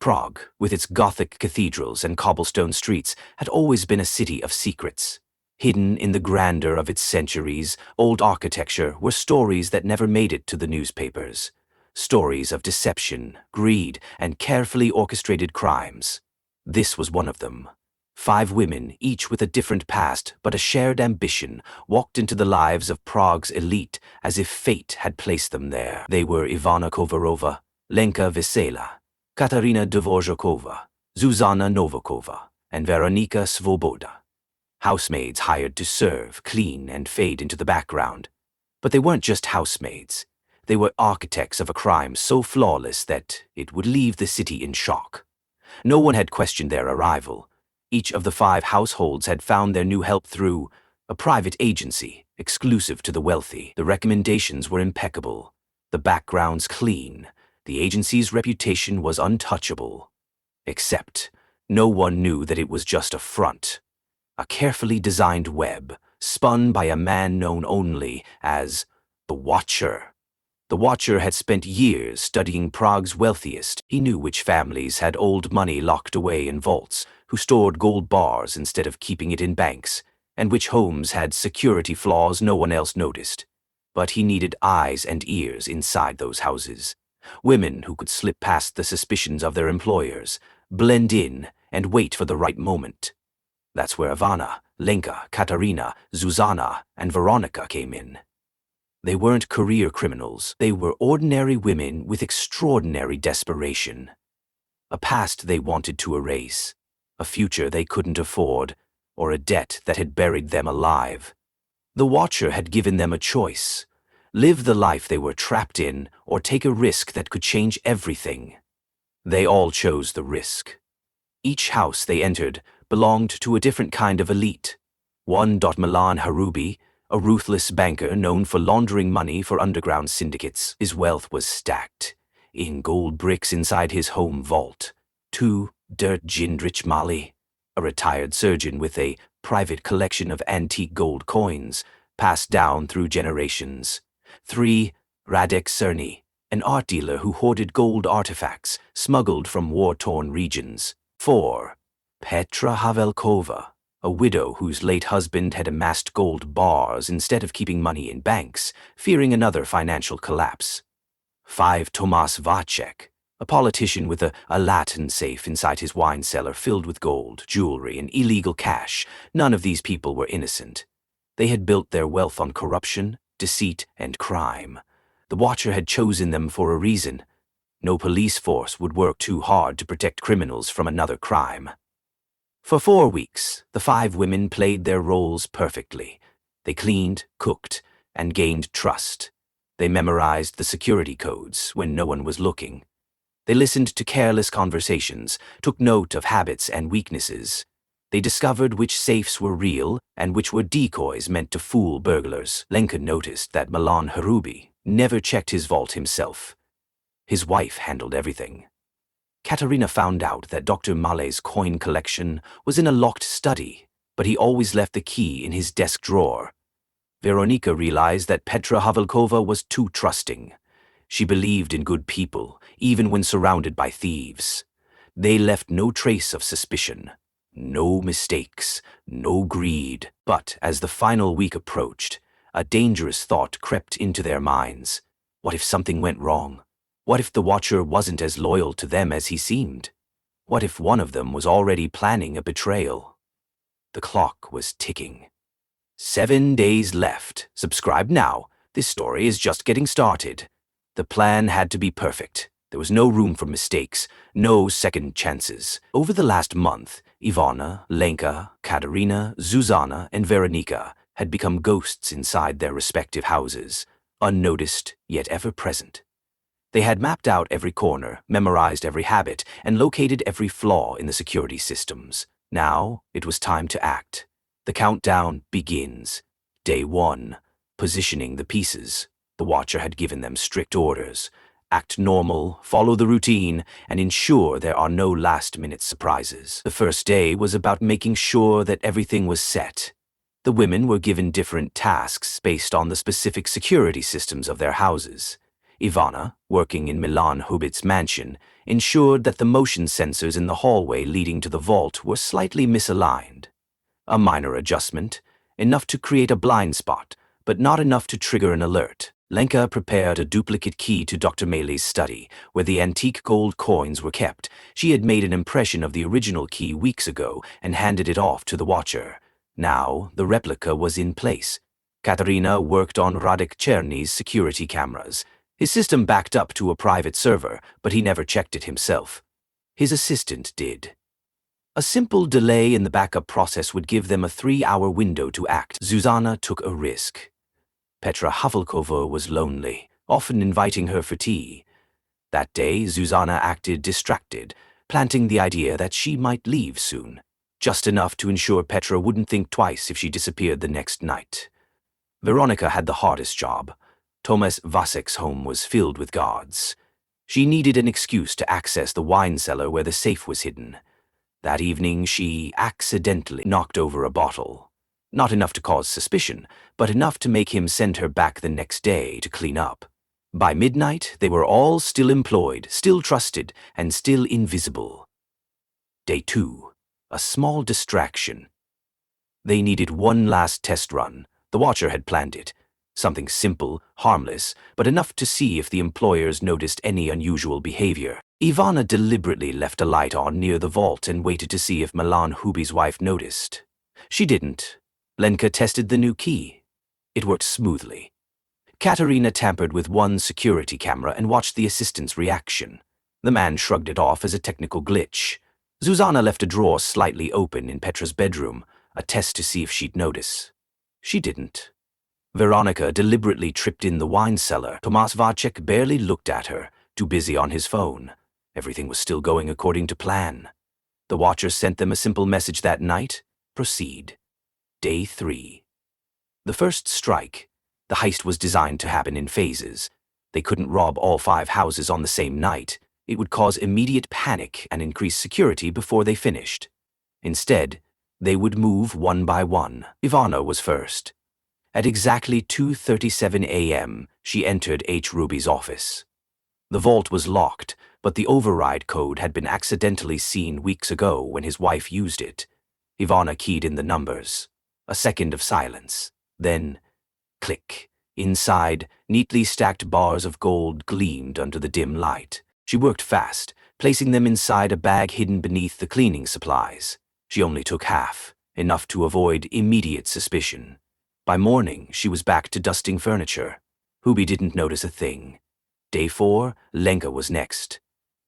Prague, with its Gothic cathedrals and cobblestone streets, had always been a city of secrets. Hidden in the grandeur of its centuries-old architecture were stories that never made it to the newspapers. Stories of deception, greed, and carefully orchestrated crimes. This was one of them. 5 women, each with a different past but a shared ambition, walked into the lives of Prague's elite as if fate had placed them there. They were Ivana Kovarova, Lenka Vesela, Katarina Dvorakova, Zuzana Novakova, and Veronika Svoboda. Housemaids hired to serve, clean, and fade into the background. But they weren't just housemaids. They were architects of a crime so flawless that it would leave the city in shock. No one had questioned their arrival. Each of the 5 households had found their new help through a private agency, exclusive to the wealthy. The recommendations were impeccable, the backgrounds clean, the agency's reputation was untouchable. Except, no one knew that it was just a front. A carefully designed web, spun by a man known only as the Watcher. The Watcher had spent years studying Prague's wealthiest. He knew which families had old money locked away in vaults, who stored gold bars instead of keeping it in banks, and which homes had security flaws no one else noticed. But he needed eyes and ears inside those houses. Women who could slip past the suspicions of their employers, blend in, and wait for the right moment. That's where Ivana, Lenka, Katarina, Zuzana, and Veronika came in. They weren't career criminals. They were ordinary women with extraordinary desperation. A past they wanted to erase, a future they couldn't afford, or a debt that had buried them alive. The Watcher had given them a choice: live the life they were trapped in, or take a risk that could change everything. They all chose the risk. Each house they entered belonged to a different kind of elite. One Milan Harubi, a ruthless banker known for laundering money for underground syndicates. His wealth was stacked in gold bricks inside his home vault. 2 Dirt Jindrich Mali, a retired surgeon with a private collection of antique gold coins, passed down through generations. 3 Radek Cerny, an art dealer who hoarded gold artifacts smuggled from war-torn regions. 4 Petra Havelkova, a widow whose late husband had amassed gold bars instead of keeping money in banks, fearing another financial collapse. 5 Tomas Vacek, a politician with a Latin safe inside his wine cellar filled with gold, jewelry, and illegal cash. None of these people were innocent. They had built their wealth on corruption, deceit, and crime. The Watcher had chosen them for a reason. No police force would work too hard to protect criminals from another crime. For 4 weeks, the 5 women played their roles perfectly. They cleaned, cooked, and gained trust. They memorized the security codes when no one was looking. They listened to careless conversations, took note of habits and weaknesses. They discovered which safes were real and which were decoys meant to fool burglars. Lenka noticed that Milan Harubi never checked his vault himself. His wife handled everything. Katarina found out that Dr. Male's coin collection was in a locked study, but he always left the key in his desk drawer. Veronika realized that Petra Havelkova was too trusting. She believed in good people, even when surrounded by thieves. They left no trace of suspicion, no mistakes, no greed. But as the final week approached, a dangerous thought crept into their minds. What if something went wrong? What if the Watcher wasn't as loyal to them as he seemed? What if one of them was already planning a betrayal? The clock was ticking. 7 days left. Subscribe now. This story is just getting started. The plan had to be perfect. There was no room for mistakes, no second chances. Over the last month, Ivana, Lenka, Katarina, Zuzana, and Veronika had become ghosts inside their respective houses, unnoticed yet ever present. They had mapped out every corner, memorized every habit, and located every flaw in the security systems. Now, it was time to act. The countdown begins. Day 1. Positioning the pieces. The Watcher had given them strict orders. Act normal, follow the routine, and ensure there are no last-minute surprises. The first day was about making sure that everything was set. The women were given different tasks based on the specific security systems of their houses. Ivana, working in Milan Hubit's mansion, ensured that the motion sensors in the hallway leading to the vault were slightly misaligned. A minor adjustment, enough to create a blind spot, but not enough to trigger an alert. Lenka prepared a duplicate key to Dr. Meili's study, where the antique gold coins were kept. She had made an impression of the original key weeks ago and handed it off to the watcher. Now, the replica was in place. Katerina worked on Radek Cherny's security cameras. His system backed up to a private server, but he never checked it himself. His assistant did. A simple delay in the backup process would give them a 3-hour window to act. Zuzana took a risk. Petra Havelkova was lonely, often inviting her for tea. That day, Zuzana acted distracted, planting the idea that she might leave soon, just enough to ensure Petra wouldn't think twice if she disappeared the next night. Veronika had the hardest job. Tomas Vasek's home was filled with guards. She needed an excuse to access the wine cellar where the safe was hidden. That evening, she accidentally knocked over a bottle. Not enough to cause suspicion, but enough to make him send her back the next day to clean up. By midnight, they were all still employed, still trusted, and still invisible. Day 2. A small distraction. They needed one last test run. The watcher had planned it. Something simple, harmless, but enough to see if the employers noticed any unusual behavior. Ivana deliberately left a light on near the vault and waited to see if Milan Hubi's wife noticed. She didn't. Lenka tested the new key. It worked smoothly. Katerina tampered with one security camera and watched the assistant's reaction. The man shrugged it off as a technical glitch. Zuzana left a drawer slightly open in Petra's bedroom, a test to see if she'd notice. She didn't. Veronika deliberately tripped in the wine cellar. Tomas Vacek barely looked at her, too busy on his phone. Everything was still going according to plan. The watcher sent them a simple message that night: proceed. Day 3. The first strike. The heist was designed to happen in phases. They couldn't rob all 5 houses on the same night. It would cause immediate panic and increase security before they finished. Instead, they would move one by one. Ivana was first. At exactly 2:37 a.m., she entered H. Ruby's office. The vault was locked, but the override code had been accidentally seen weeks ago when his wife used it. Ivana keyed in the numbers. A second of silence. Then, click. Inside, neatly stacked bars of gold gleamed under the dim light. She worked fast, placing them inside a bag hidden beneath the cleaning supplies. She only took half, enough to avoid immediate suspicion. By morning, she was back to dusting furniture. Hubi didn't notice a thing. Day 4, Lenka was next.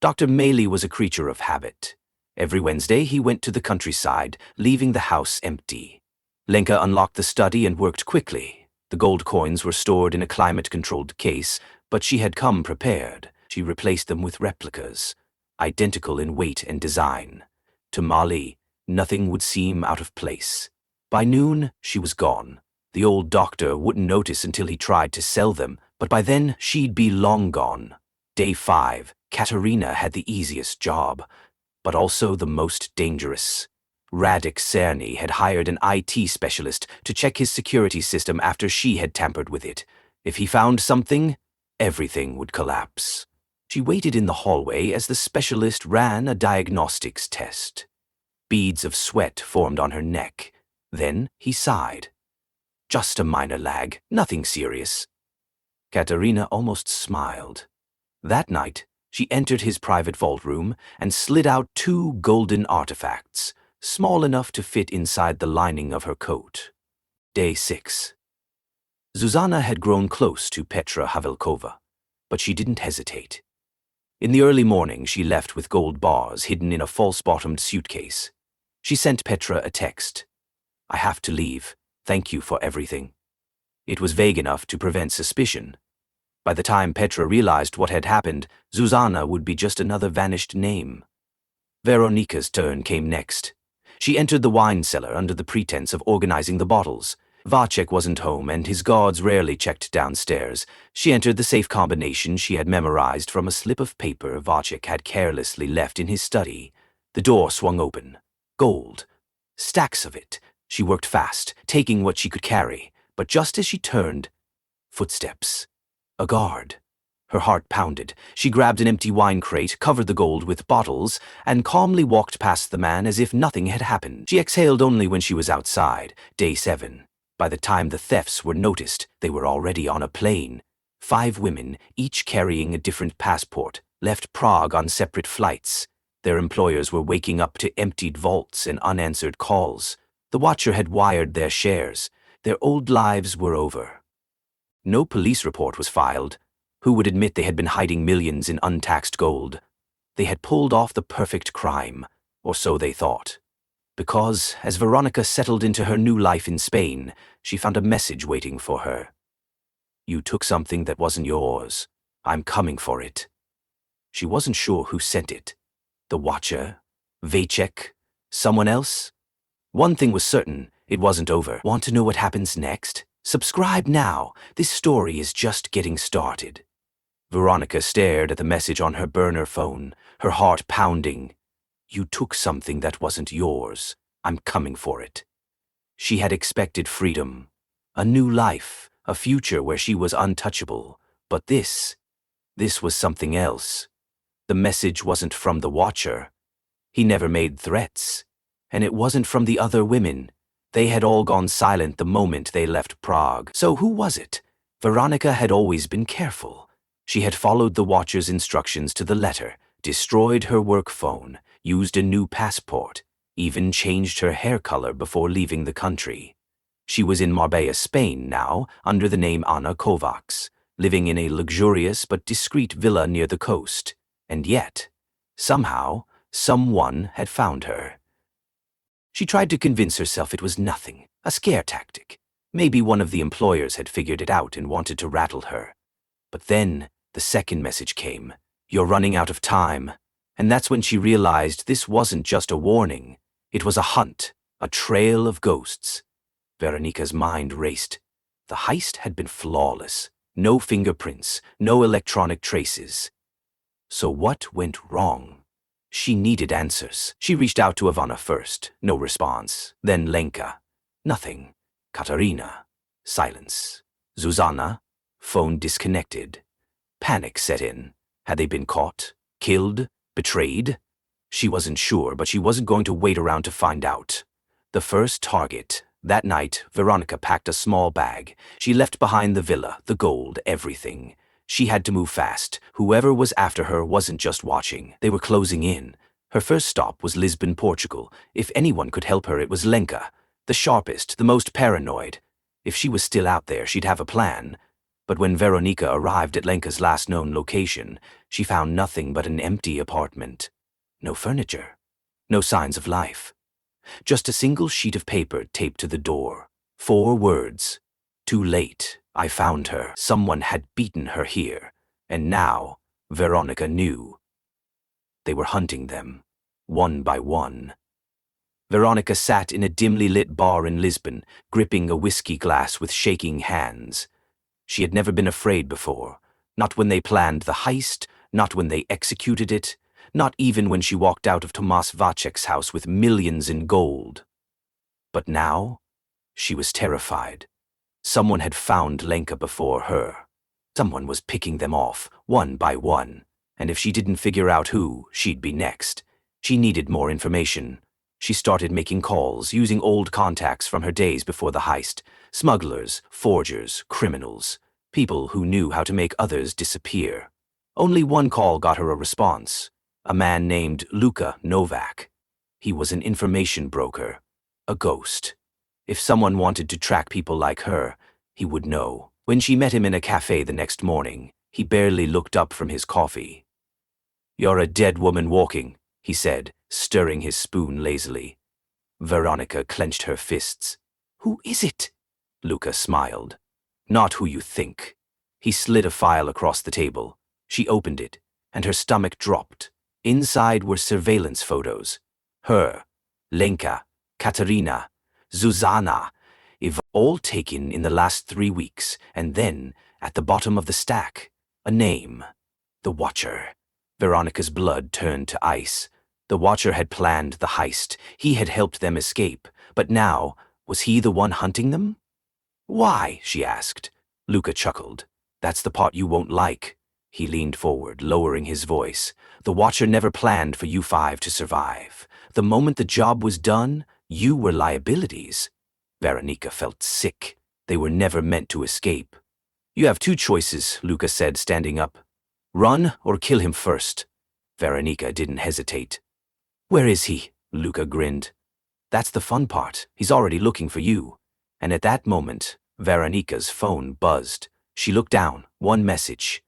Dr. Meili was a creature of habit. Every Wednesday, he went to the countryside, leaving the house empty. Lenka unlocked the study and worked quickly. The gold coins were stored in a climate-controlled case, but she had come prepared. She replaced them with replicas, identical in weight and design. To Mali, nothing would seem out of place. By noon, she was gone. The old doctor wouldn't notice until he tried to sell them, but by then she'd be long gone. Day 5, Katerina had the easiest job, but also the most dangerous. Radek Cherny had hired an IT specialist to check his security system after she had tampered with it. If he found something, everything would collapse. She waited in the hallway as the specialist ran a diagnostics test. Beads of sweat formed on her neck. Then he sighed. Just a minor lag, nothing serious. Katerina almost smiled. That night, she entered his private vault room and slid out 2 golden artifacts, small enough to fit inside the lining of her coat. Day 6. Zuzana had grown close to Petra Havelkova, but she didn't hesitate. In the early morning, she left with gold bars hidden in a false-bottomed suitcase. She sent Petra a text. "I have to leave. Thank you for everything." It was vague enough to prevent suspicion. By the time Petra realized what had happened, Zuzana would be just another vanished name. Veronika's turn came next. She entered the wine cellar under the pretense of organizing the bottles. Vacek wasn't home, and his guards rarely checked downstairs. She entered the safe combination she had memorized from a slip of paper Vacek had carelessly left in his study. The door swung open. Gold. Stacks of it. She worked fast, taking what she could carry, but just as she turned, footsteps. A guard. Her heart pounded. She grabbed an empty wine crate, covered the gold with bottles, and calmly walked past the man as if nothing had happened. She exhaled only when she was outside. Day 7. By the time the thefts were noticed, they were already on a plane. 5 women, each carrying a different passport, left Prague on separate flights. Their employers were waking up to emptied vaults and unanswered calls. The Watcher had wired their shares. Their old lives were over. No police report was filed. Who would admit they had been hiding millions in untaxed gold? They had pulled off the perfect crime, or so they thought. Because, as Veronika settled into her new life in Spain, she found a message waiting for her. "You took something that wasn't yours. I'm coming for it." She wasn't sure who sent it. The Watcher? Vacek? Someone else? One thing was certain, it wasn't over. Want to know what happens next? Subscribe now. This story is just getting started. Veronika stared at the message on her burner phone, her heart pounding. "You took something that wasn't yours. I'm coming for it." She had expected freedom, a new life, a future where she was untouchable. But this was something else. The message wasn't from the Watcher. He never made threats. And it wasn't from the other women. They had all gone silent the moment they left Prague. So who was it? Veronika had always been careful. She had followed the Watcher's instructions to the letter, destroyed her work phone, used a new passport, even changed her hair color before leaving the country. She was in Marbella, Spain now, under the name Anna Kovacs, living in a luxurious but discreet villa near the coast. And yet, somehow, someone had found her. She tried to convince herself it was nothing, a scare tactic. Maybe one of the employers had figured it out and wanted to rattle her. But then, the second message came. "You're running out of time." And that's when she realized this wasn't just a warning. It was a hunt, a trail of ghosts. Veronika's mind raced. The heist had been flawless. No fingerprints, no electronic traces. So what went wrong? She needed answers. She reached out to Ivana first. No response. Then Lenka. Nothing. Katarina. Silence. Zuzana. Phone disconnected. Panic set in. Had they been caught? Killed? Betrayed? She wasn't sure, but she wasn't going to wait around to find out. The first target. That night, Veronika packed a small bag. She left behind the villa, the gold, everything. She had to move fast. Whoever was after her wasn't just watching. They were closing in. Her first stop was Lisbon, Portugal. If anyone could help her, it was Lenka. The sharpest, the most paranoid. If she was still out there, she'd have a plan. But when Veronika arrived at Lenka's last known location, she found nothing but an empty apartment. No furniture. No signs of life. Just a single sheet of paper taped to the door. 4 words. "Too late. I found her. Someone had beaten her here. And now, Veronika knew. They were hunting them, one by one." Veronika sat in a dimly lit bar in Lisbon, gripping a whiskey glass with shaking hands. She had never been afraid before. Not when they planned the heist, not when they executed it, not even when she walked out of Tomas Vacek's house with millions in gold. But now, she was terrified. Someone had found Lenka before her. Someone was picking them off, one by one. And if she didn't figure out who, she'd be next. She needed more information. She started making calls, using old contacts from her days before the heist. Smugglers, forgers, criminals. People who knew how to make others disappear. Only one call got her a response. A man named Luka Novak. He was an information broker. A ghost. If someone wanted to track people like her, he would know. When she met him in a cafe the next morning, he barely looked up from his coffee. "You're a dead woman walking," he said, stirring his spoon lazily. Veronika clenched her fists. "Who is it?" Luka smiled. "Not who you think." He slid a file across the table. She opened it, and her stomach dropped. Inside were surveillance photos. Her, Lenka, Katarina, Zuzana, all taken in the last 3 weeks, and then, at the bottom of the stack, a name. The Watcher. Veronika's blood turned to ice. The Watcher had planned the heist. He had helped them escape. But now, was he the one hunting them? "Why?" she asked. Luka chuckled. "That's the part you won't like. He leaned forward, lowering his voice. The Watcher never planned for you five to survive. The moment the job was done, you were liabilities. Veronika felt sick. They were never meant to escape. You have two choices, Luca said, standing up. Run or kill him first. Veronika didn't hesitate. Where is he? Luca grinned. That's the fun part. He's already looking for you. And at that moment, Veronika's phone buzzed. She looked down. One message.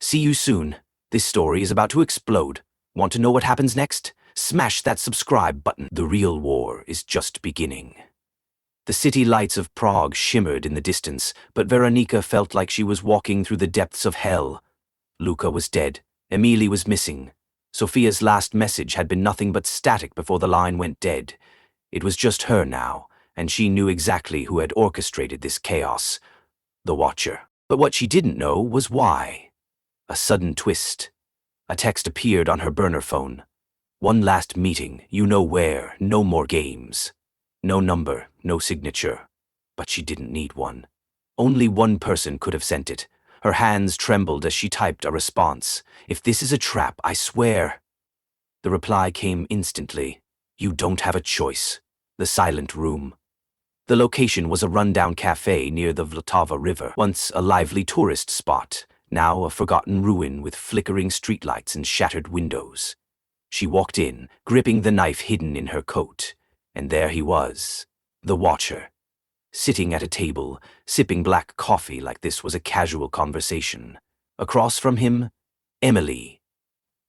See you soon. This story is about to explode. Want to know what happens next? Smash that subscribe button. The real war is just beginning. The city lights of Prague shimmered in the distance, but Veronika felt like she was walking through the depths of hell. Luca was dead. Emily was missing. Sophia's last message had been nothing but static before the line went dead. It was just her now, and she knew exactly who had orchestrated this chaos. The Watcher. But what she didn't know was why. A sudden twist. A text appeared on her burner phone. One last meeting, you know where, no more games. No number, no signature. But she didn't need one. Only one person could have sent it. Her hands trembled as she typed a response. If this is a trap, I swear. The reply came instantly. You don't have a choice. The silent room. The location was a rundown cafe near the Vltava River, once a lively tourist spot, now a forgotten ruin with flickering streetlights and shattered windows. She walked in, gripping the knife hidden in her coat, and there he was, the Watcher, sitting at a table, sipping black coffee like this was a casual conversation. Across from him, Emily,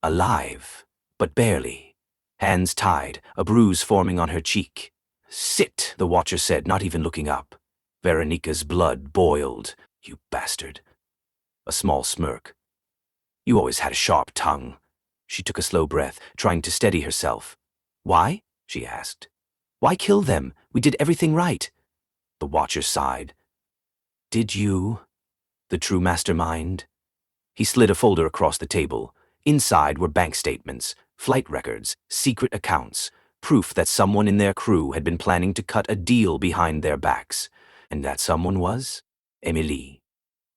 alive, but barely, hands tied, a bruise forming on her cheek. Sit, the Watcher said, not even looking up. Veronika's blood boiled. You bastard. A small smirk. You always had a sharp tongue. She took a slow breath, trying to steady herself. Why? She asked. Why kill them? We did everything right. The Watcher sighed. Did you? The true mastermind? He slid a folder across the table. Inside were bank statements, flight records, secret accounts, proof that someone in their crew had been planning to cut a deal behind their backs. And that someone was Emily.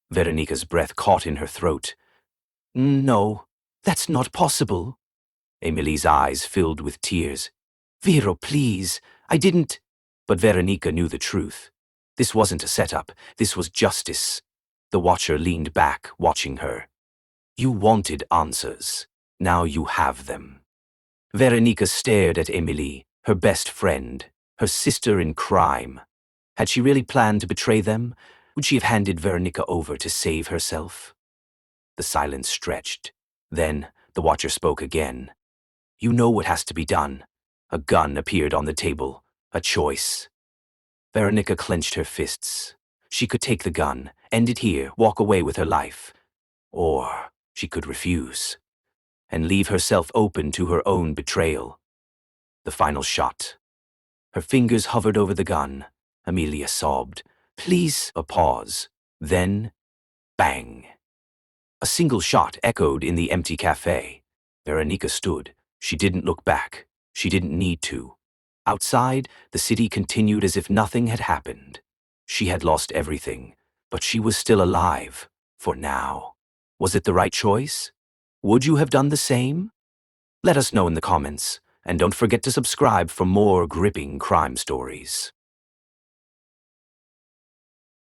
Veronika's breath caught in her throat. No, that's not possible. Emily's eyes filled with tears. Vero, please, I didn't. But Veronika knew the truth. This wasn't a setup, this was justice. The Watcher leaned back, watching her. You wanted answers. Now you have them. Veronika stared at Emily, her best friend, her sister in crime. Had she really planned to betray them? Would she have handed Veronika over to save herself? The silence stretched. Then the Watcher spoke again. You know what has to be done. A gun appeared on the table. A choice. Veronika clenched her fists. She could take the gun, end it here, walk away with her life. Or she could refuse and leave herself open to her own betrayal. The final shot. Her fingers hovered over the gun. Amelia sobbed. Please. A pause. Then, bang. A single shot echoed in the empty cafe. Veronika stood. She didn't look back. She didn't need to. Outside, the city continued as if nothing had happened. She had lost everything, but she was still alive, for now. Was it the right choice? Would you have done the same? Let us know in the comments, and don't forget to subscribe for more gripping crime stories.